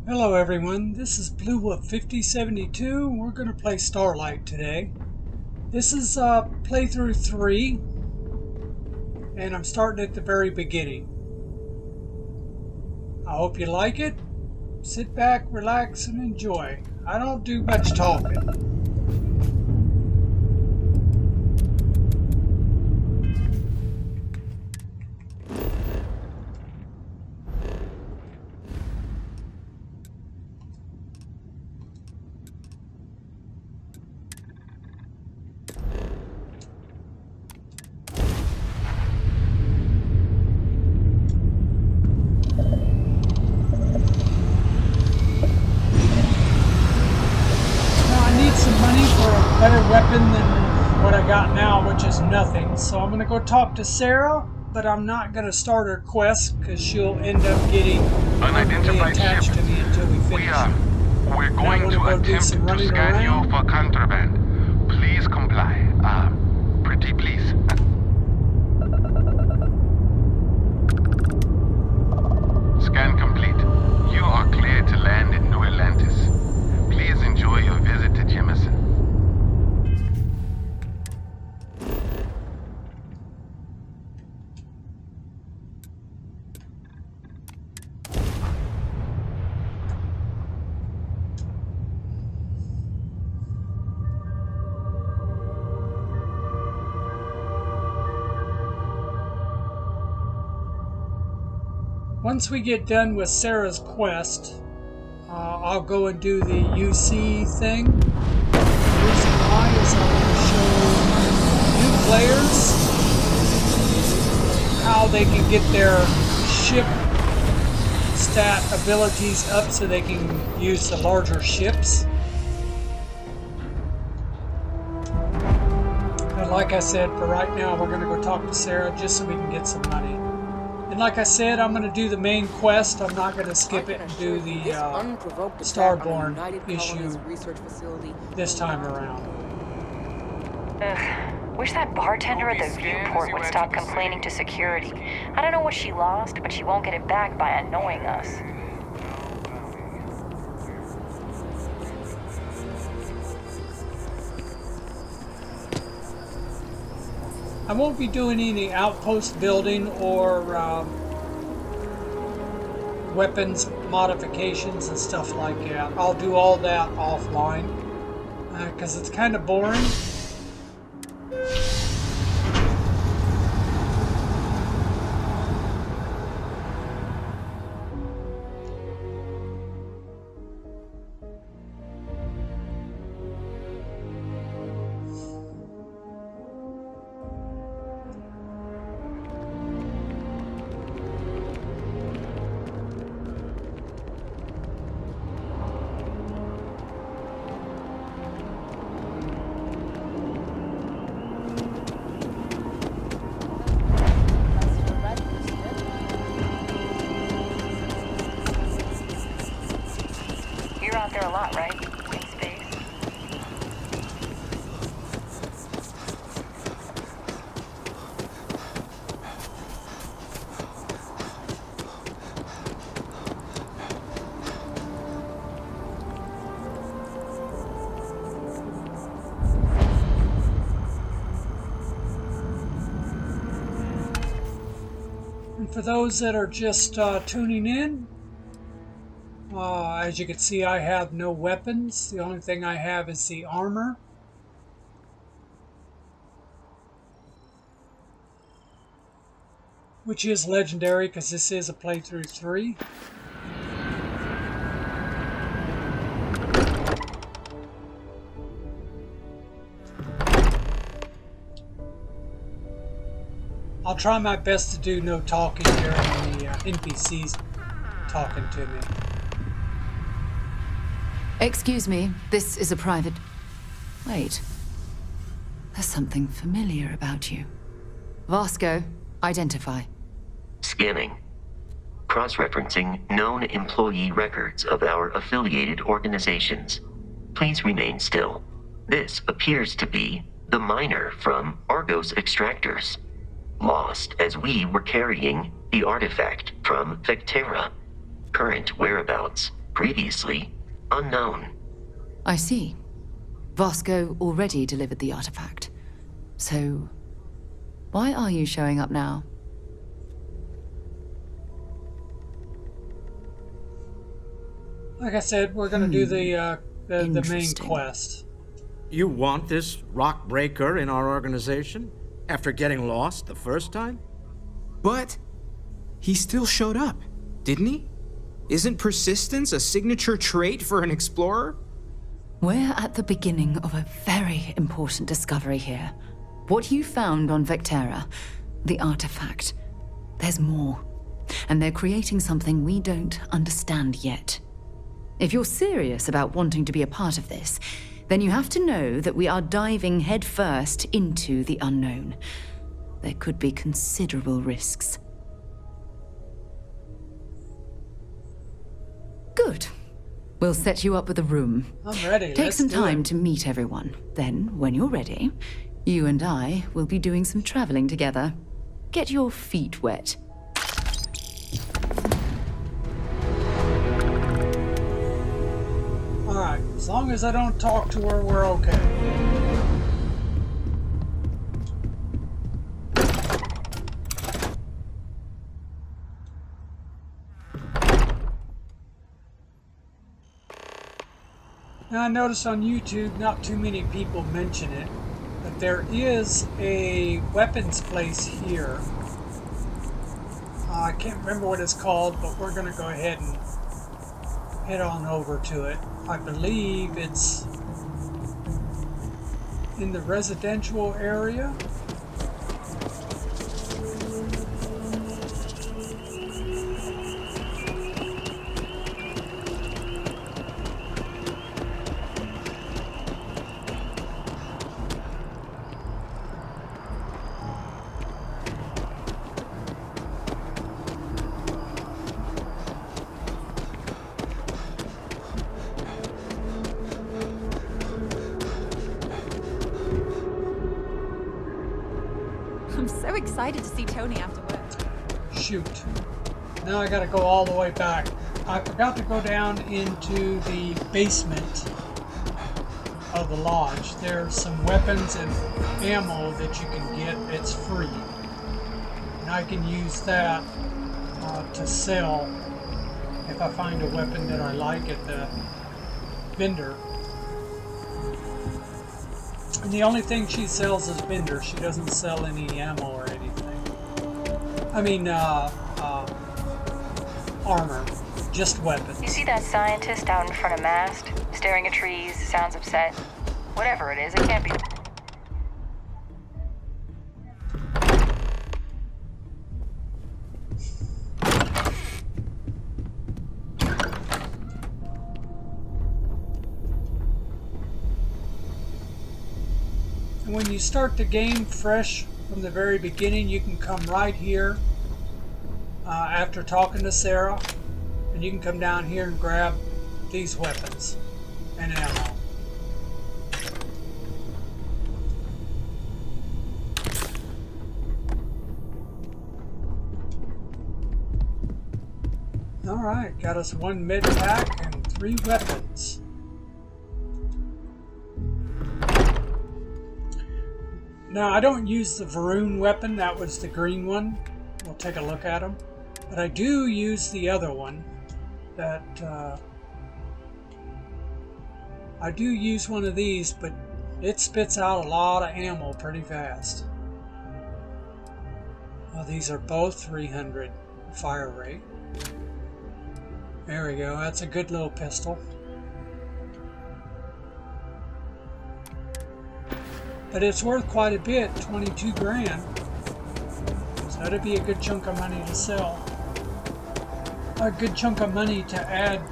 Hello everyone, this is Blue Wolf 5072. We're going to play Starlight today. This is playthrough 3, and I'm starting at the very beginning. I hope you like it. Sit back, relax, and enjoy. I don't do much talking. Better weapon than what I got now, which is nothing. So I'm gonna go talk to Sarah, but I'm not gonna start her quest because she'll end up getting permanently attached to me until we finish. We're going to attempt to scan you for contraband. Please comply. Pretty please. Scan complete. You are clear to land in New Atlantis. Please enjoy your visit to Jemison. Once we get done with Sarah's quest, I'll go and do the UC thing. The reason why is I want to show new players how they can get their ship stat abilities up so they can use the larger ships. But like I said, for right now, we're going to go talk to Sarah just so we can get some money. And like I said, I'm going to do the main quest. I'm not going to skip it and do the Starborn issue this time around. Ugh. Wish that bartender at the viewport would stop complaining to security. I don't know what she lost, but she won't get it back by annoying us. I won't be doing any outpost building or weapons modifications and stuff like that. I'll do all that offline because it's kind of boring. Out there a lot, right? In space. And for those that are just tuning in, as you can see, I have no weapons. The only thing I have is the armor. Which is legendary because this is a playthrough 3. I'll try my best to do no talking during the NPCs talking to me. Excuse me, this is a private... Wait. There's something familiar about you. Vasco, identify. Scanning. Cross-referencing known employee records of our affiliated organizations. Please remain still. This appears to be the miner from Argos Extractors. Lost as we were carrying the artifact from Vectera. Current whereabouts Previously, unknown. I see. Vasco already delivered the artifact. So, why are you showing up now? Like I said, we're going to do the main Interesting. quest. You want this rock breaker in our organization? After getting lost the first time? But he still showed up, didn't he? Isn't persistence a signature trait for an explorer? We're at the beginning of a very important discovery here. What you found on Vectera, the artifact, there's more. And they're creating something we don't understand yet. If you're serious about wanting to be a part of this, then you have to know that we are diving headfirst into the unknown. There could be considerable risks. Good. We'll set you up with a room. I'm ready. Take Let's some do time it. to meet everyone. Then, when you're ready, you and I will be doing some traveling together. Get your feet wet. Alright, as long as I don't talk to her, we're okay. Now I noticed on YouTube, not too many people mention it, but there is a weapons place here. I can't remember what it's called, but we're going to go ahead and head on over to it. I believe it's in the residential area. I'm so excited to see Tony after work. Shoot. Now I gotta go all the way back. I forgot to go down into the basement of the lodge. There's some weapons and ammo that you can get. It's free. And I can use that to sell if I find a weapon that I like at the vendor. And the only thing she sells is vendor. She doesn't sell any ammo or anything. I mean, armor. Just weapons. You see that scientist out in front of mast, staring at trees, sounds upset? Whatever it is, it can't be... And when you start the game fresh from the very beginning, you can come right here after talking to Sarah, and you can come down here and grab these weapons and ammo. Alright, got us 1 med pack and 3 weapons. Now, I don't use the Varun weapon, that was the green one. We'll take a look at them. But I do use the other one. That, I do use one of these, but it spits out a lot of ammo pretty fast. Well, these are both 300 fire rate. There we go, that's a good little pistol. But it's worth quite a bit, 22 grand. So that'd be a good chunk of money to sell. A good chunk of money to add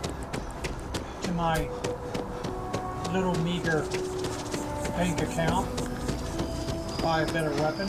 to my little meager bank account. Buy a better weapon.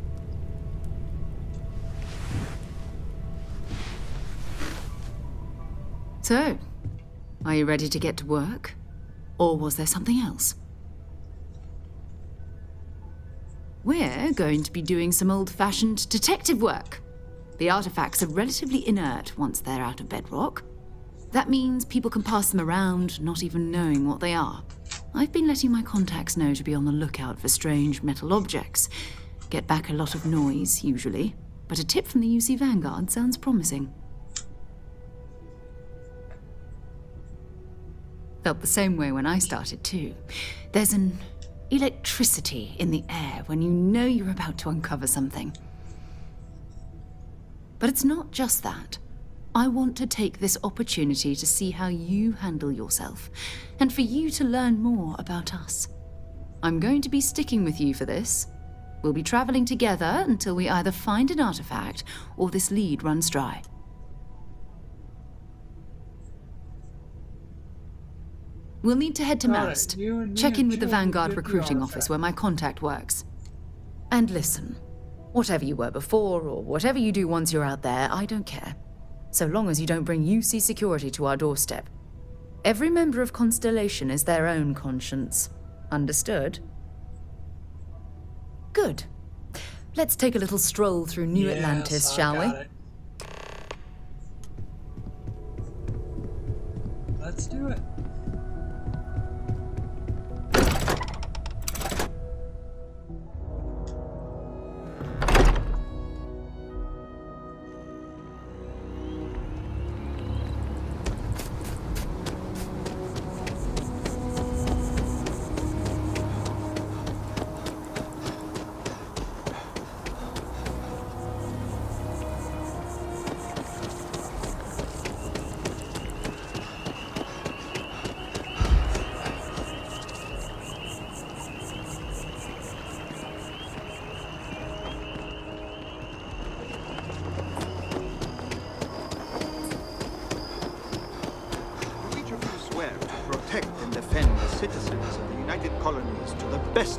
So, are you ready to get to work? Or was there something else? We're going to be doing some old-fashioned detective work. The artifacts are relatively inert once they're out of bedrock. That means people can pass them around, not even knowing what they are. I've been letting my contacts know to be on the lookout for strange metal objects. Get back a lot of noise, usually, but a tip from the UC Vanguard sounds promising. Felt the same way when I started, too. There's an electricity in the air when you know you're about to uncover something. But it's not just that. I want to take this opportunity to see how you handle yourself, and for you to learn more about us. I'm going to be sticking with you for this. We'll be traveling together until we either find an artifact or this lead runs dry. We'll need to head to Moust. Check in with the Vanguard recruiting office where my contact works. And listen, whatever you were before or whatever you do once you're out there, I don't care. So long as you don't bring UC security to our doorstep. Every member of Constellation is their own conscience. Understood? Good. Let's take a little stroll through New Atlantis, shall we? Let's do it.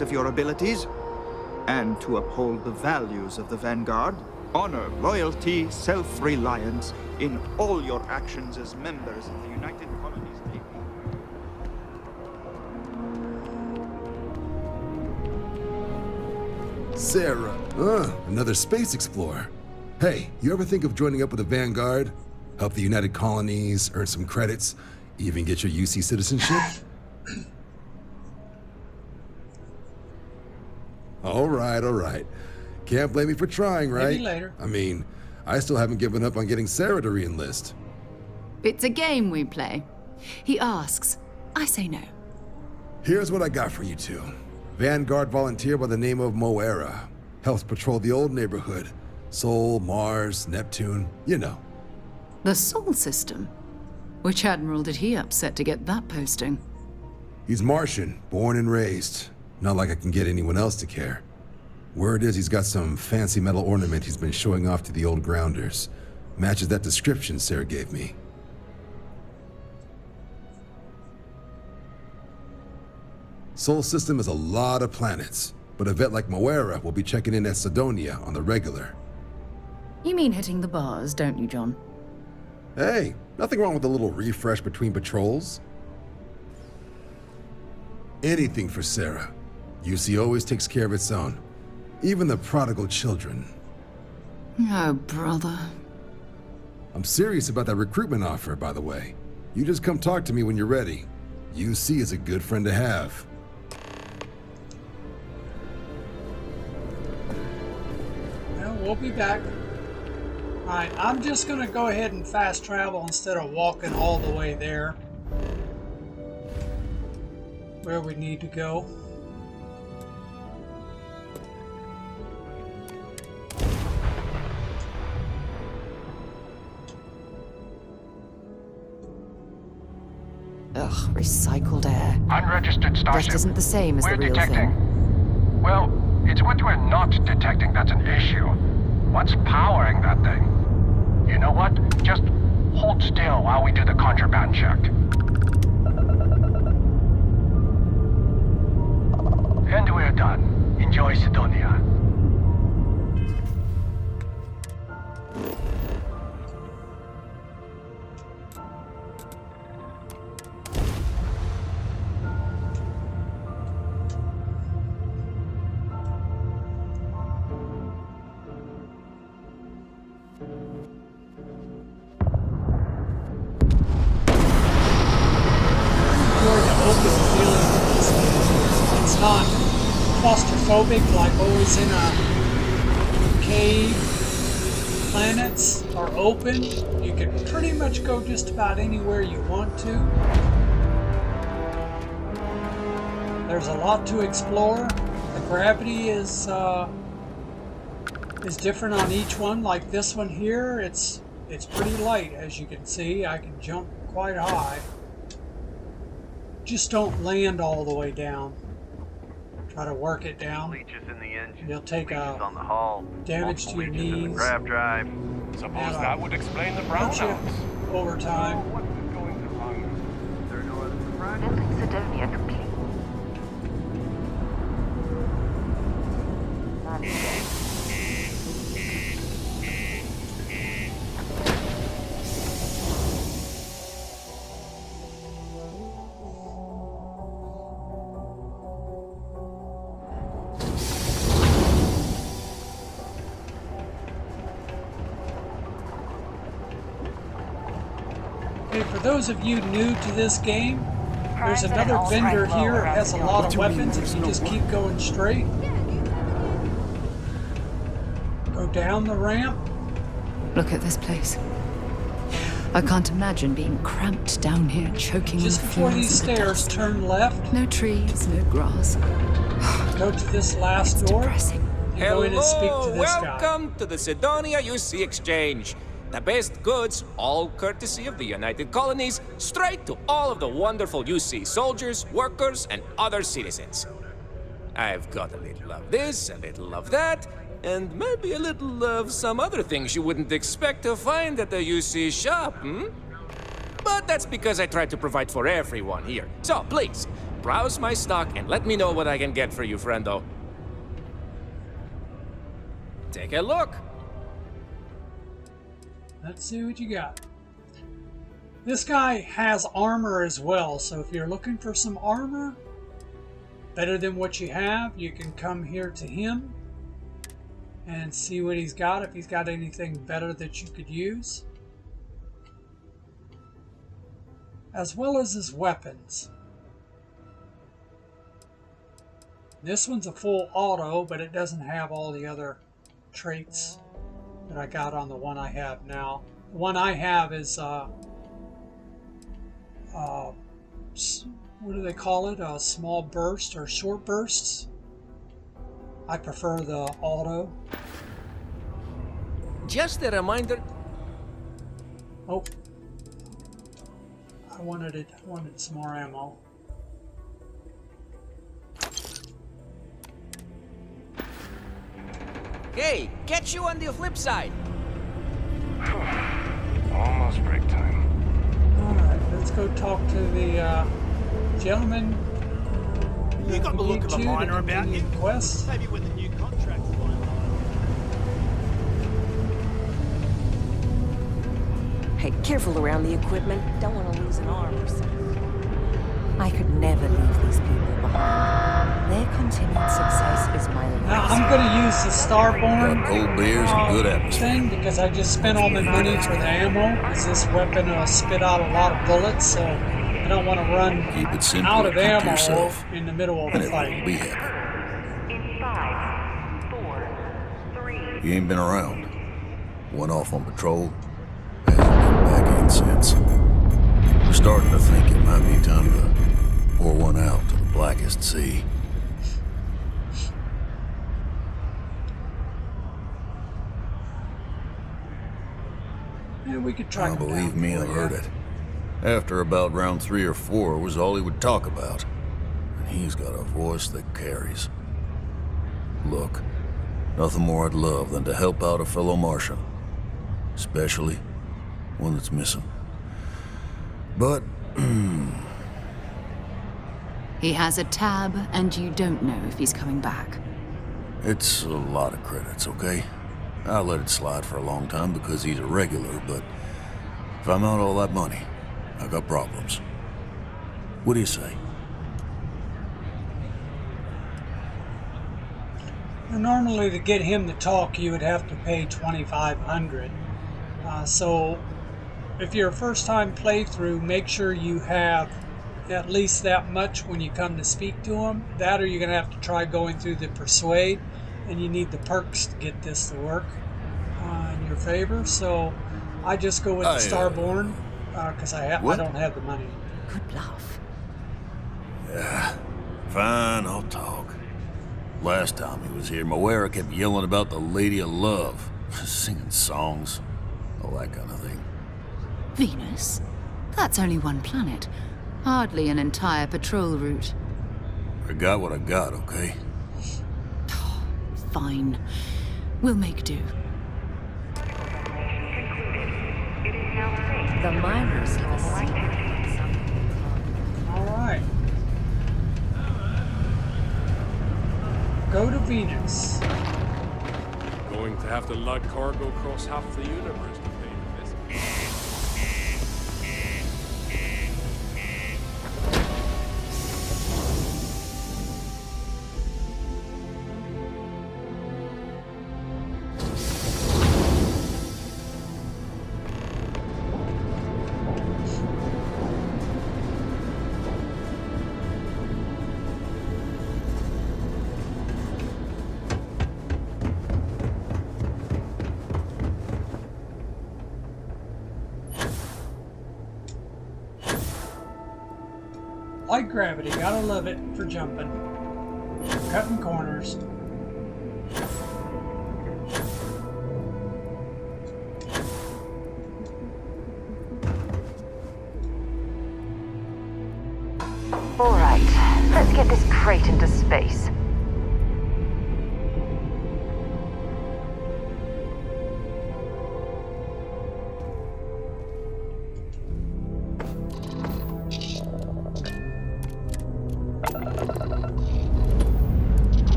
Of your abilities, and to uphold the values of the Vanguard, honor, loyalty, self-reliance in all your actions as members of the United Colonies Navy. Sarah, another space explorer. Hey, you ever think of joining up with the Vanguard? Help the United Colonies, earn some credits, even get your UC citizenship? All right. Can't blame me for trying, right? Maybe later. I mean, I still haven't given up on getting Sarah to re-enlist. It's a game we play. He asks, I say no. Here's what I got for you two. Vanguard volunteer by the name of Moera. Helps patrol the old neighborhood. Sol, Mars, Neptune, you know. The Sol system? Which admiral did he upset to get that posting? He's Martian, born and raised. Not like I can get anyone else to care. Word is he's got some fancy metal ornament he's been showing off to the old grounders. Matches that description Sarah gave me. Sol system has a lot of planets, but a vet like Moera will be checking in at Sidonia on the regular. You mean hitting the bars, don't you, John? Hey, nothing wrong with a little refresh between patrols. Anything for Sarah. UC always takes care of its own. Even the prodigal children. Oh, brother. I'm serious about that recruitment offer, by the way. You just come talk to me when you're ready. UC is a good friend to have. Well, we'll be back. Alright, I'm just going to go ahead and fast travel instead of walking all the way there. Where we need to go. Ugh, recycled air. Unregistered starship. Just isn't the same as We're the real detecting. thing. Well, it's what we're not detecting that's an issue. What's powering that thing? You know what? Just hold still while we do the contraband check. And we're done. Enjoy Sidonia. not claustrophobic like always in a cave. Planets are open. You can pretty much go just about anywhere you want to. There's a lot to explore. The gravity is different on each one. Like this one here, it's pretty light, as you can see. I can jump quite high. Just don't land all the way down. Try to work it down. Leeches in the engine. You'll take leeches on the hull. damage to your Leeches in the knees. grav drive. Suppose that would explain the Hurt you brownouts. over time. What is going wrong? Is there no other surprise? Building Sidonia complete. Okay, for those of you new to this game, there's another vendor here. It has a lot of weapons if you just keep going straight. Go down the ramp. Look at this place. I can't imagine being cramped down here, choking Just on the before fumes these and the stairs, dust. turn left. No trees, no grass. Go to this last door. Depressing. And go in and speak to this guy. Welcome to the Sidonia UC Exchange. The best goods, all courtesy of the United Colonies, straight to all of the wonderful UC soldiers, workers, and other citizens. I've got a little of this, a little of that, and maybe a little of some other things you wouldn't expect to find at the UC shop, But that's because I try to provide for everyone here. So please, browse my stock and let me know what I can get for you, friendo. Take a look. Let's see what you got. This guy has armor as well, so if you're looking for some armor better than what you have, you can come here to him and see what he's got, if he's got anything better that you could use, as well as his weapons. This one's a full auto, but it doesn't have all the other traits that I got on the one I have now. The one I have is what do they call it? A small burst or short bursts. I prefer the auto. Just a reminder. Oh, I wanted some more ammo. Hey, catch you on the flip side. Almost break time. Alright, let's go talk to the gentleman. You got the look of a miner about you. Quest. Maybe when the new contract's finalized. Hey, careful around the equipment. Don't want to lose an arm or something. I could never leave these people behind. Their continued success is my life. Now I'm going to use the Starborn cold beers and good atmosphere. thing because I just spent all my money for the ammo. Because this weapon will spit out a lot of bullets, so I don't want to run Keep it simple. out of Keep to ammo yourself. in the middle of And a everyone will fight. be happy. In 5, 4, 3. You ain't been around. Went off on patrol. Hasn't been back in since. We're starting to think it might be time to pour one out to the blackest sea. Yeah, we could track Now, him believe down me, for I've you. heard it. After about round 3 or 4 was all he would talk about. And he's got a voice that carries. Look, nothing more I'd love than to help out a fellow Martian. Especially one that's missing. But, He has a tab, and you don't know if he's coming back. it's a lot of credits, okay? I let it slide for a long time because he's a regular, but if I'm out all that money, I got problems. What do you say? Normally, to get him to talk, you would have to pay $2,500. So, if you're a first-time playthrough, make sure you have at least that much when you come to speak to them. That or you're going to have to try going through the persuade, and you need the perks to get this to work in your favor. So I just go with the Starborn because I don't have the money. Good bluff. Yeah, fine, I'll talk. Last time he was here, Moera kept yelling about the Lady of Love, singing songs, all that kind of thing. Venus? That's only one planet. Hardly an entire patrol route. I got what I got, okay? Fine. We'll make do. The miners have a secret. All right. Go to Venus. Going to have to lug cargo across half the universe to pay for this. Light gravity, gotta love it for jumping. Cutting corners. All right, let's get this crate into space.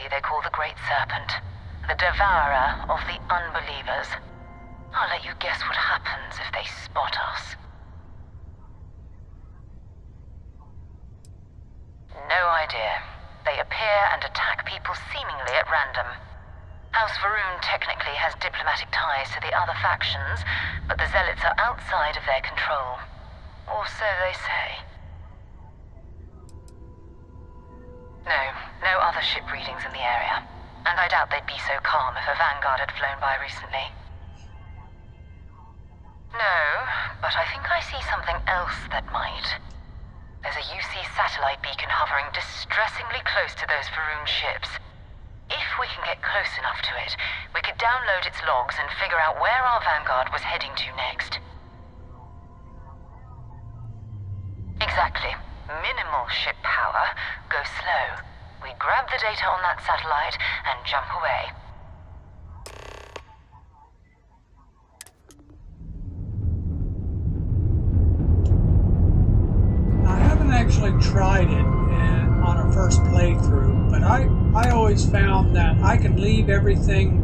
They call the Great Serpent, the devourer of the unbelievers. I'll let you guess what happens if they spot us. No idea. They appear and attack people seemingly at random. House Varun technically has diplomatic ties to the other factions, but the Zealots are outside of their control. Or so they say. No other ship readings in the area. And I doubt they'd be so calm if a Vanguard had flown by recently. No, but I think I see something else that might. There's a UC satellite beacon hovering distressingly close to those Varun ships. If we can get close enough to it, we could download its logs and figure out where our Vanguard was heading to next. Exactly. Minimal ship power, go slow. We grab the data on that satellite and jump away. I haven't actually tried it on a first playthrough, but I always found that I can leave everything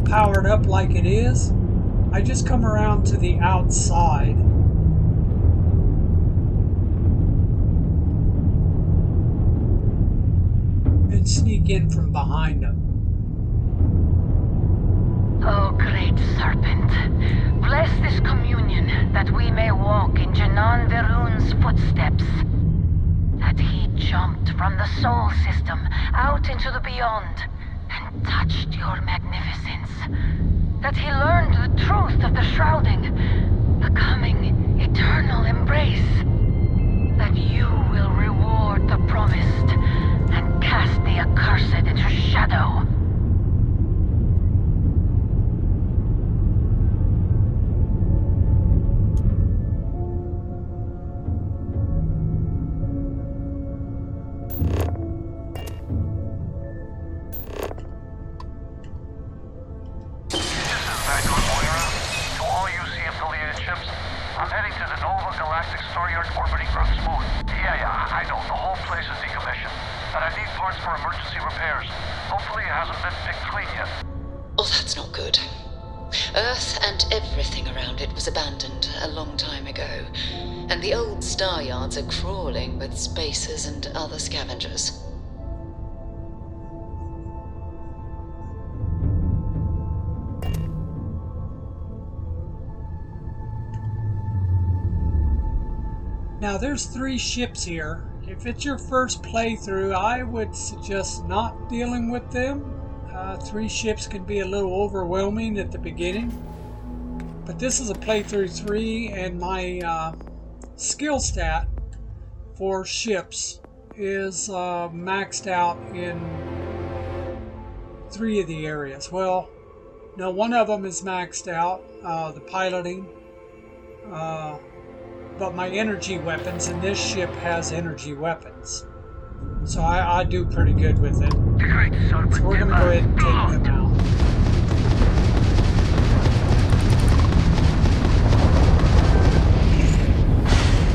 powered up like it is. I just come around to the outside. And sneak in from behind them. Oh, great serpent, bless this communion that we may walk in Janan Verun's footsteps. That he jumped from the soul system out into the beyond and touched your magnificence. That he learned the truth of the shrouding, the the coming eternal embrace. That you will reward the promised and cast the accursed into shadow. I'm heading to the Nova Galactic Starbase orbiting Earth's moon. Yeah, I know. The whole place is decommissioned. And I need parts for emergency repairs. Hopefully it hasn't been picked clean yet. Oh, that's not good. Earth and everything around it was abandoned a long time ago. And the old star yards are crawling with spacers and other scavengers. Now there's 3 ships here. If it's your first playthrough, I would suggest not dealing with them. 3 ships can be a little overwhelming at the beginning. But this is a playthrough 3, and my skill stat for ships is maxed out in 3 of the areas. Well, no, one of them is maxed out, the piloting. But my energy weapons, and this ship has energy weapons. So I do pretty good with it. So we're going to go ahead and take them out.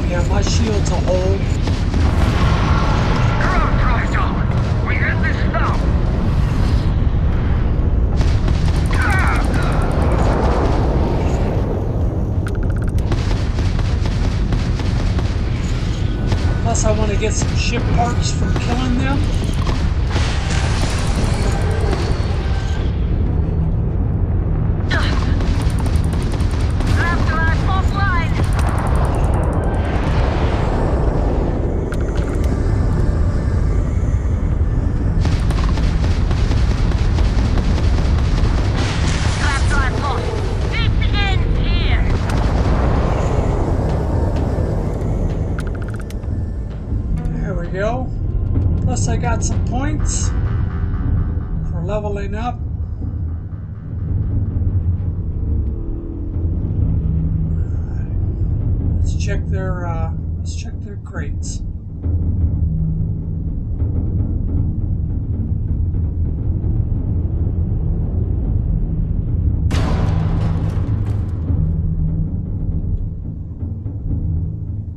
Yeah, my shield's a hole. You're on drive, darling. We end this now. Plus, I want to get some ship parts from killing them. Go. Plus I got some points for leveling up. Let's check their crates.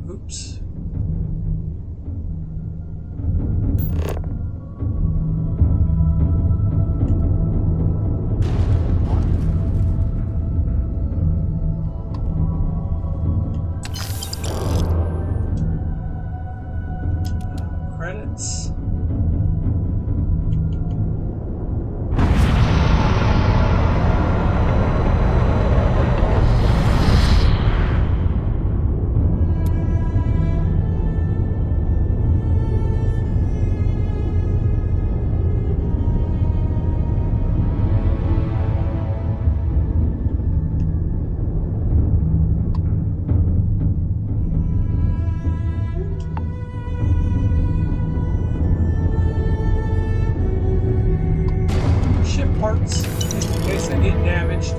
Oops. Credits. Parts, just in case I get damaged.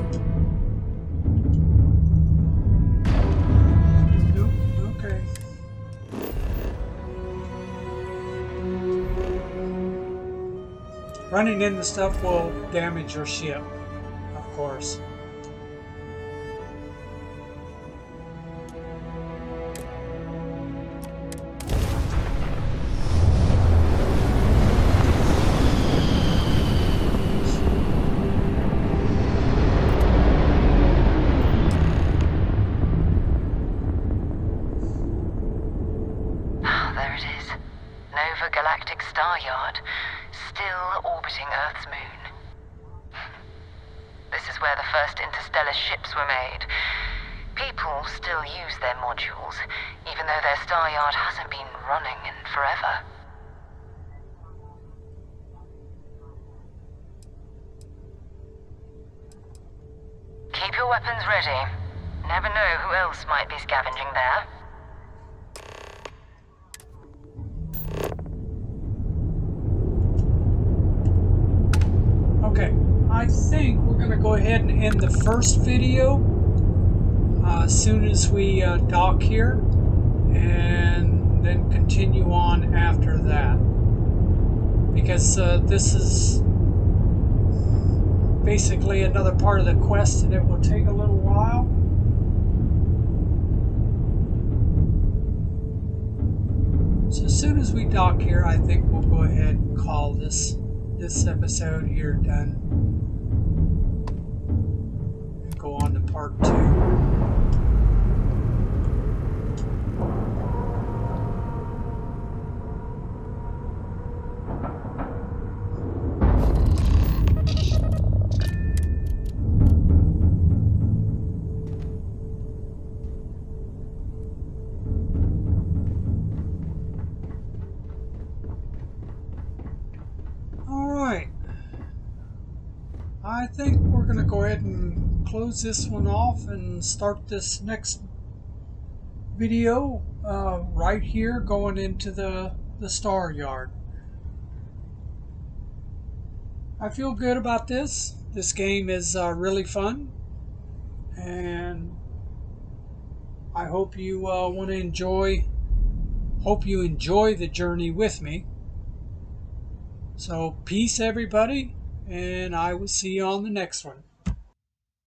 Nope, okay. Running into stuff will damage your ship, of course. Ships were made. People still use their modules, even though their star yard hasn't been running in forever. Keep your weapons ready. Never know who else might be scavenging there. Okay, I think we're going to go ahead and end the first video as soon as we dock here, and then continue on after that. Because this is basically another part of the quest, and it will take a little while. So as soon as we dock here, I think we'll go ahead and call this episode here done. And go on to part 2. I think we're going to go ahead and close this one off and start this next video right here going into the Star Yard. I feel good about this. This game is really fun, and I hope you hope you enjoy the journey with me. So peace everybody, and I will see you on the next one.